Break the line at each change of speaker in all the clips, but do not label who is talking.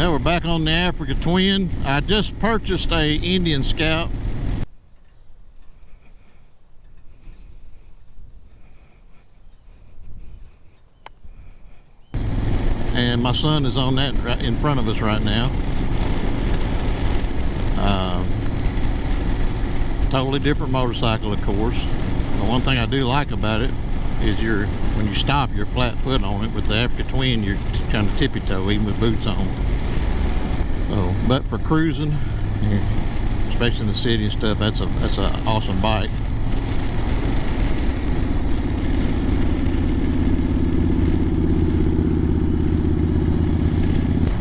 Now we're back on the Africa Twin. I just purchased a Indian Scout. And my son is on that right in front of us right now. Totally different motorcycle, of course. The one thing I do like about it is when you stop, you're flat foot on it. With the Africa Twin, you're kind of tippy toe, even with boots on. So, but for cruising, especially in the city and stuff, that's an awesome bike.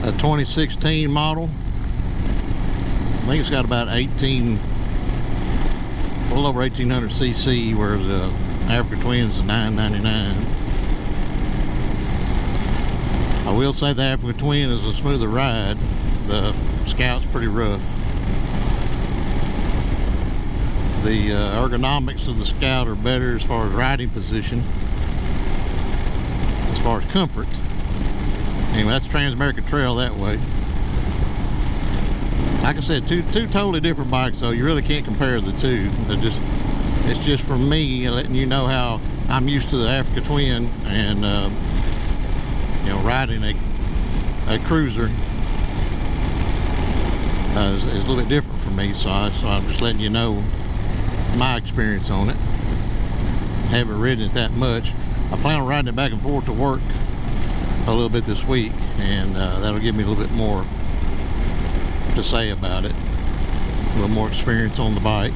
A 2016 model. I think it's got about a little over 1800 cc, whereas the Africa Twins is $999. I will say the Africa Twin is a smoother ride. The Scout's pretty rough. The ergonomics of the Scout are better as far as riding position. As far as comfort. Anyway, that's Transamerica Trail that way. Like I said, two totally different bikes, so you really can't compare the two. It's just for me letting you know how I'm used to the Africa Twin, and you know, riding a cruiser is a little bit different for me. So I'm just letting you know my experience on it. I haven't ridden it that much. I plan on riding it back and forth to work a little bit this week, and that'll give me a little bit more to say about it, a little more experience on the bike.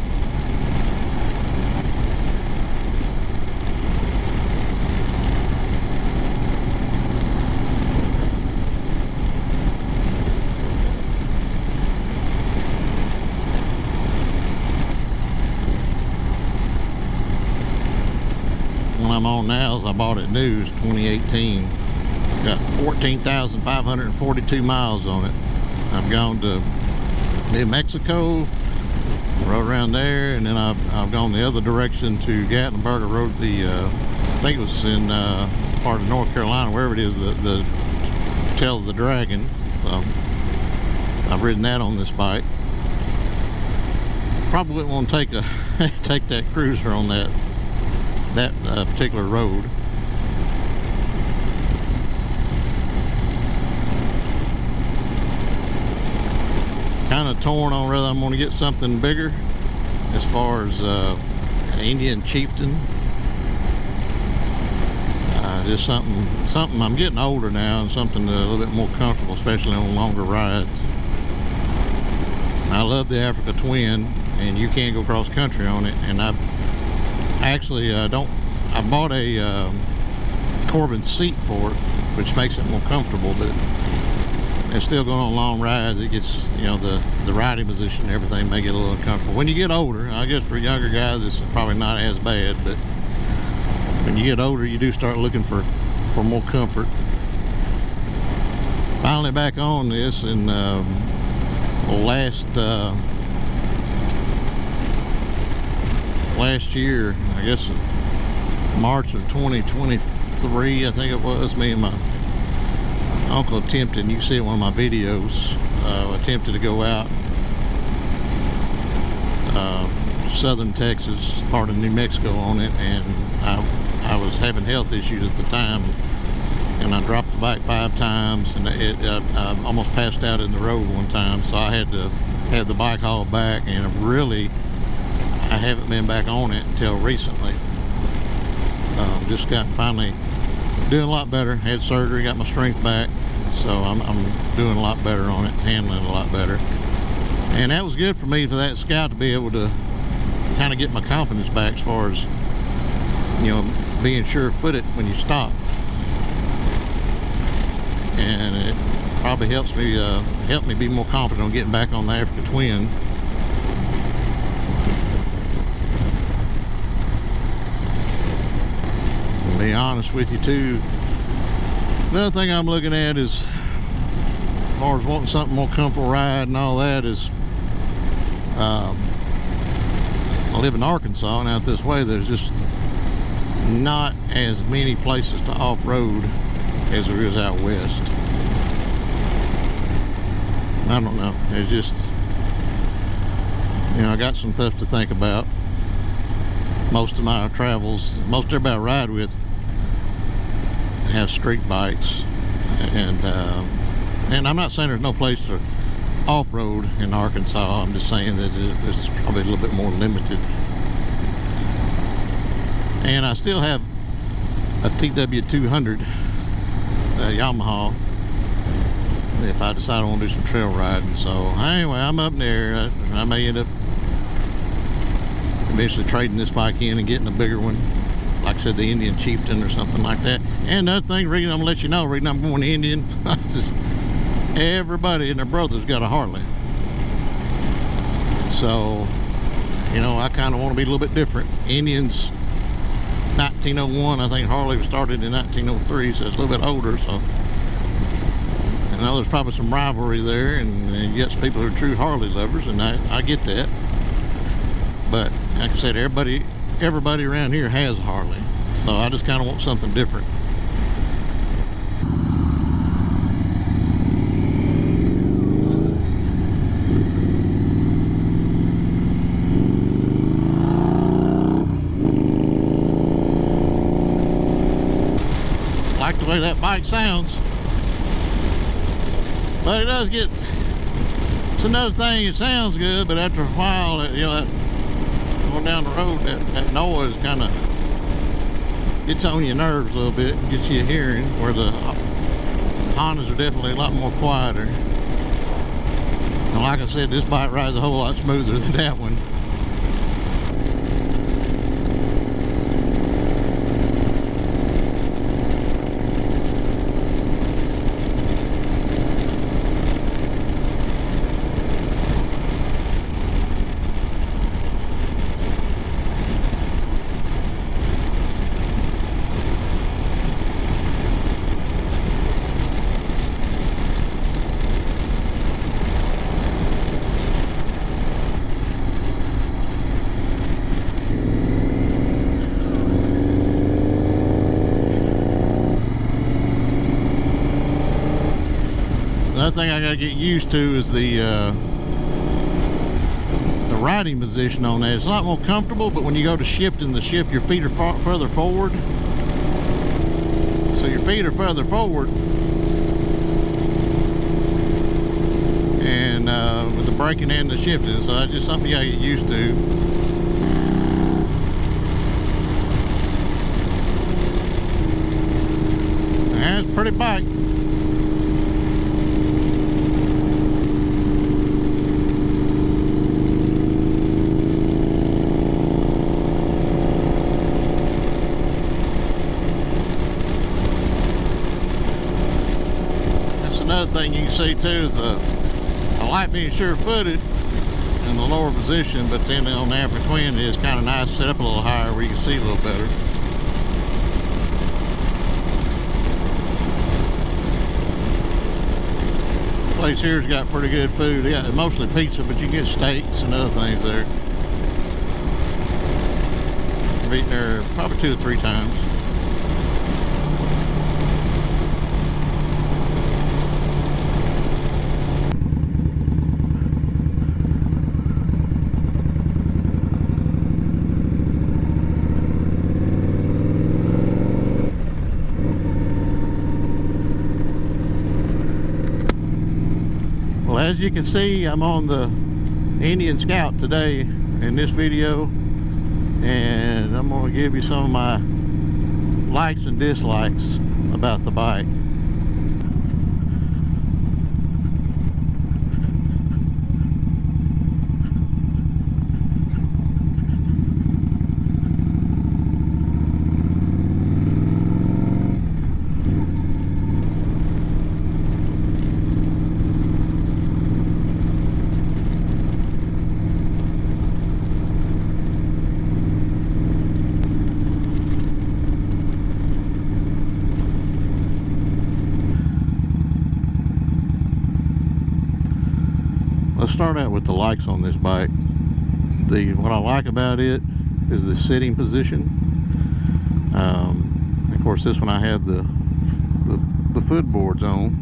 One I'm on now is I bought it new, it's 2018. Got 14,542 miles on it. I've gone to New Mexico, rode around there, and then I've gone the other direction to Gatlinburg. I rode I think it was in part of North Carolina, wherever it is, the Tail of the Dragon. I've ridden that on this bike. Probably wouldn't want to take that cruiser on that particular road. Kind of torn on whether I'm going to get something bigger, as far as Indian Chieftain. Just something. I'm getting older now, and something a little bit more comfortable, especially on longer rides. I love the Africa Twin, and you can go cross country on it. And I bought a Corbin seat for it, which makes it more comfortable, but it's still going on long rides. It gets, you know, the riding position and everything may get a little uncomfortable. When you get older, I guess for younger guys it's probably not as bad, but when you get older you do start looking for more comfort. Finally back on this, and last year, I guess March of 2023, I think it was, me and my uncle attempted, and you see it in one of my videos, attempted to go out southern Texas, part of New Mexico on it, and I was having health issues at the time, and I dropped the bike 5 times, and I almost passed out in the road one time, so I had to have the bike hauled back, and really I haven't been back on it until recently. Just got finally doing a lot better. Had surgery, got my strength back, so I'm doing a lot better on it, handling a lot better. And that was good for me, for that Scout to be able to kind of get my confidence back, as far as, you know, being sure-footed when you stop. And it probably helped me be more confident on getting back on the Africa Twin. To be honest with you too, another thing I'm looking at is, as far as wanting something more comfortable ride and all that, is I live in Arkansas, and out this way there's just not as many places to off-road as there is out west. I don't know. It's just, I got some stuff to think about. Most of my travels, most everybody I ride with has street bikes, and I'm not saying there's no place to off-road in Arkansas. I'm just saying that it's probably a little bit more limited. And I still have a TW200 Yamaha if I decide I want to do some trail riding. So anyway, I'm up there. I may end up eventually trading this bike in and getting a bigger one, like I said, the Indian Chieftain or something like that. And another thing, reason I'm gonna let you know, reason I'm going to Indian, everybody and their brother's got a Harley. So, I kind of want to be a little bit different. Indian's 1901, I think Harley was started in 1903, so it's a little bit older. So I know there's probably some rivalry there, and yet people who are true Harley lovers, and I get that. But like I said, everybody around here has a Harley, so I just kind of want something different. Like the way that bike sounds, but it does get, it's another thing, it sounds good, but after a while, that going down the road, that noise kind of gets on your nerves a little bit, gets you hearing, where the Hondas are definitely a lot more quieter. And like I said, this bike rides a whole lot smoother than that one. Another thing I gotta get used to is the riding position on that. It's a lot more comfortable, but when you go to shift in the shift, your feet are further forward. So your feet are further forward, and with the braking and the shifting, so that's just something you gotta get used to. That's a pretty bike. Another thing you can see too is I like being sure-footed in the lower position, but then on the African Twin it's kind of nice to set up a little higher where you can see a little better. The place here's got pretty good food. They got mostly pizza, but you can get steaks and other things there. I've eaten there probably 2 or 3 times. Well, as you can see, I'm on the Indian Scout today in this video, and I'm going to give you some of my likes and dislikes about the bike. Let's start out with the likes on this bike. What I like about it is the sitting position. Of course, this one I had the foot boards on,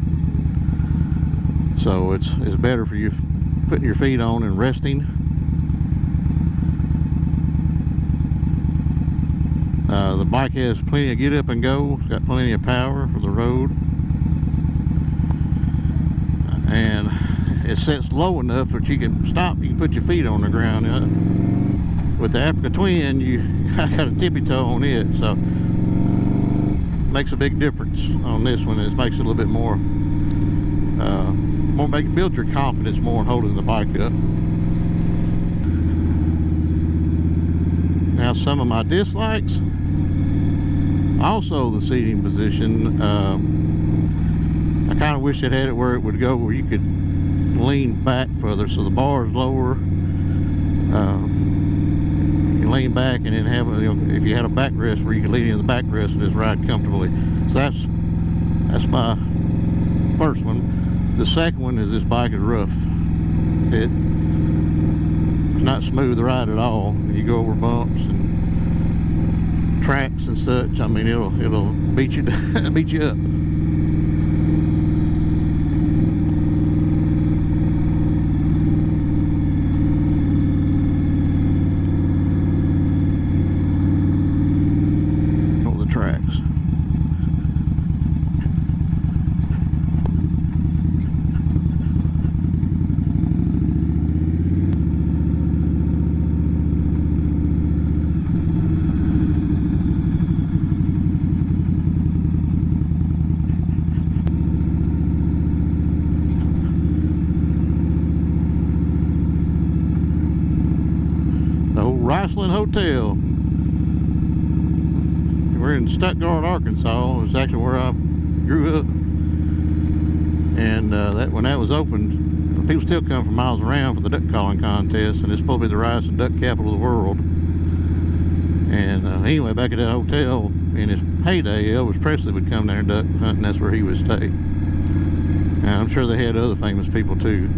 So it's better for you putting your feet on and resting. The bike has plenty of get up and go. It's got plenty of power for the road, and it sets low enough that you can stop. You can put your feet on the ground. With the Africa Twin, I got a tippy toe on it, so makes a big difference on this one. It makes it a little bit more build your confidence more in holding the bike up. Now, some of my dislikes, also the seating position. I kind of wish it had it where it would go where you could lean back further, so the bar is lower. You lean back and then have, if you had a backrest where you could lean into the backrest and just ride comfortably. So that's my first one. The second one is this bike is rough. It's not smooth to ride at all. You go over bumps and tracks and such. I mean, it'll beat you beat you up. On the tracks. Hotel. We're in Stuttgart, Arkansas. It's actually where I grew up. And when that was opened, people still come from miles around for the duck calling contest, and it's supposed to be the rice and duck capital of the world. And anyway, back at that hotel in his heyday, Elvis Presley would come there and duck hunt, and that's where he would stay. And I'm sure they had other famous people too.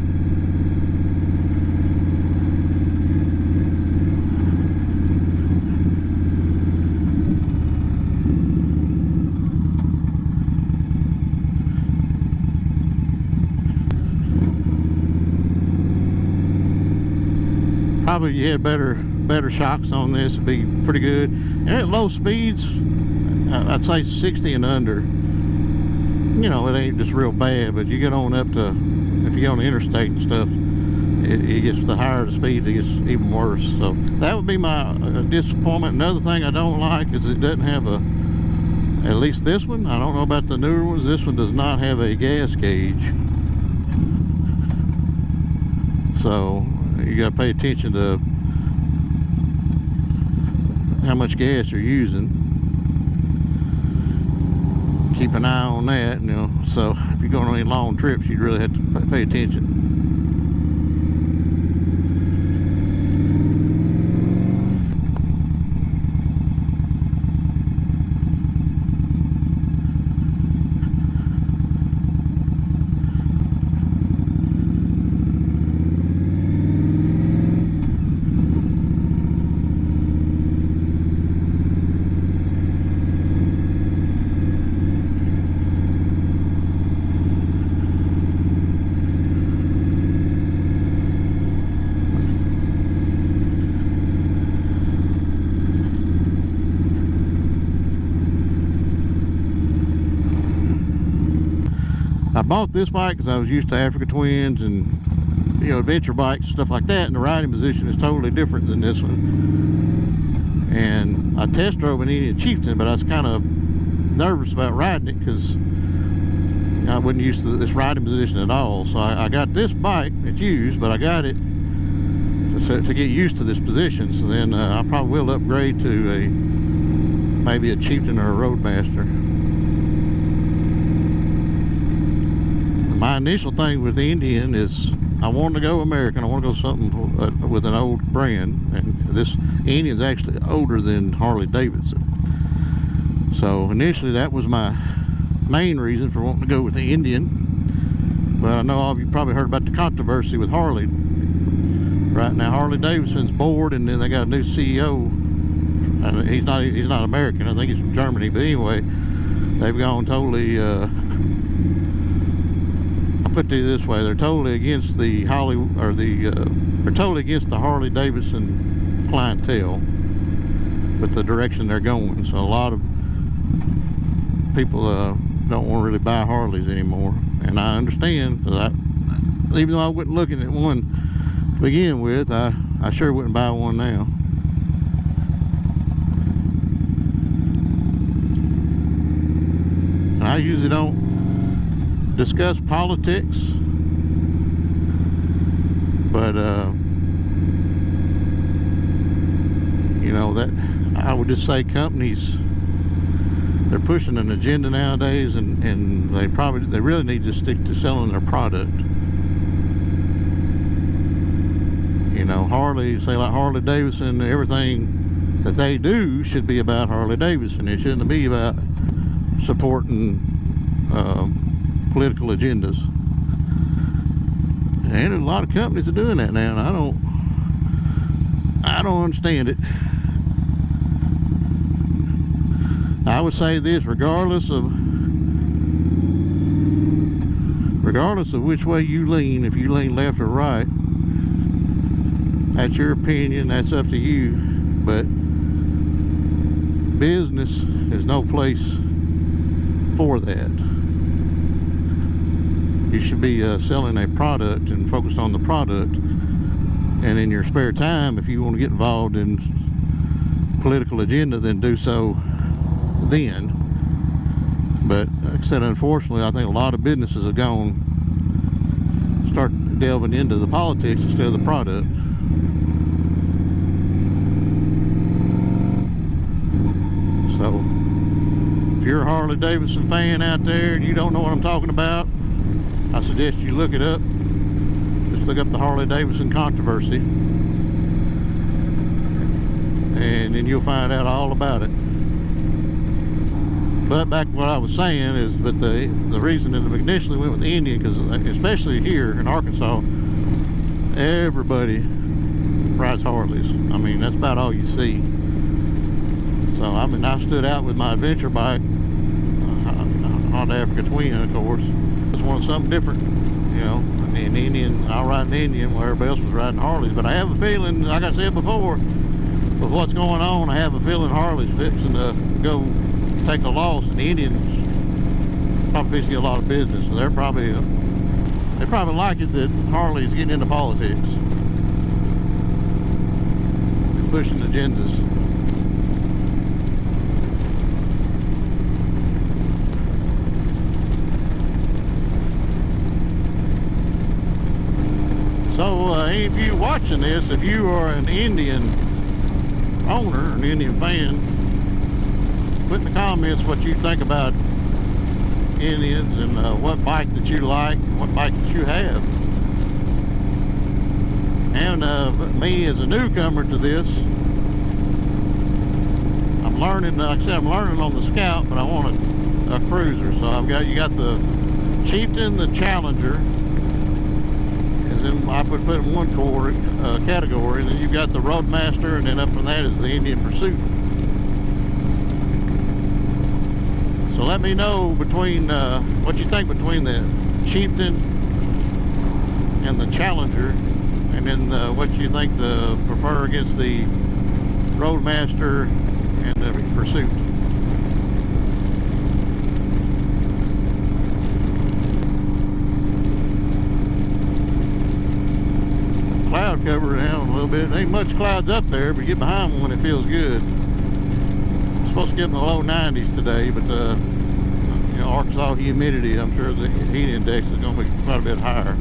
Probably you had better shocks on this, it'd be pretty good. And at low speeds, I'd say 60 and under, it ain't just real bad. But you get on up to, if you go on the interstate and stuff, it gets, the higher the speed, it gets even worse. So that would be my disappointment. Another thing I don't like is it doesn't have at least this one, I don't know about the newer ones, this one does not have a gas gauge. So you got to pay attention to how much gas you're using. Keep an eye on that, so if you're going on any long trips, you'd really have to pay attention. I bought this bike because I was used to Africa Twins and adventure bikes, stuff like that, and the riding position is totally different than this one. And I test drove an Indian Chieftain, but I was kind of nervous about riding it because I wasn't used to this riding position at all. So I got this bike, it's used, but I got it to get used to this position. So then I probably will upgrade to maybe a Chieftain or a Roadmaster. My initial thing with the Indian is I want to go American. I want to go something with an old brand, and this Indian's actually older than Harley Davidson. So initially that was my main reason for wanting to go with the Indian. But I know all of you probably heard about the controversy with Harley. Right now Harley Davidson's bored, and then they got a new CEO. And he's not American. I think he's from Germany. But anyway, they've gone totally put it this way: they're totally against the they're totally against the Harley Davidson clientele with the direction they're going. So a lot of people don't want to really buy Harleys anymore, and I understand, because even though I wasn't looking at one to begin with, I sure wouldn't buy one now. And I usually don't discuss politics, but you know, that I would just say companies, they're pushing an agenda nowadays, and they really need to stick to selling their product. You know, Harley, say like Harley Davidson, everything that they do should be about Harley Davidson. It shouldn't be about supporting political agendas. And a lot of companies are doing that now, and I don't understand it. I would say this: regardless of which way you lean, if you lean left or right, that's your opinion, that's up to you. But business is no place for that. You should be selling a product and focus on the product, and in your spare time, if you want to get involved in political agenda, then do so then. But like I said, unfortunately, I think a lot of businesses have start delving into the politics instead of the product. So if you're a Harley Davidson fan out there and you don't know what I'm talking about, I suggest you look it up. Just look up the Harley Davidson controversy, and then you'll find out all about it. But back to what I was saying is that the reason that I initially went with the Indian, because especially here in Arkansas, everybody rides Harleys. I mean, that's about all you see. So I mean, I stood out with my adventure bike, Honda Africa Twin, of course. Just wanted something different, you know. An Indian, I'll ride an Indian while everybody else was riding Harleys. But I have a feeling, like I said before, with what's going on, I have a feeling Harley's fixing to go take a loss, and the Indians probably fixing to get a lot of business. So they probably like it that Harley's getting into politics and pushing agendas. So any of you watching this, if you are an Indian owner, an Indian fan, put in the comments what you think about Indians, and what bike that you like, what bike that you have. And me as a newcomer to this, I'm learning, like I said, I'm learning on the Scout, but I want a cruiser. So you got the Chieftain, the Challenger, as in I would put in one category, and then you've got the Roadmaster, and then up from that is the Indian Pursuit. So let me know between what you think between the Chieftain and the Challenger, and then what you think to prefer against the Roadmaster and the Pursuit. Cloud cover down a little bit. Ain't much clouds up there, but get behind one, it feels good. Supposed to get in the low 90s today, but you know, Arkansas humidity, I'm sure the heat index is going to be quite a bit higher.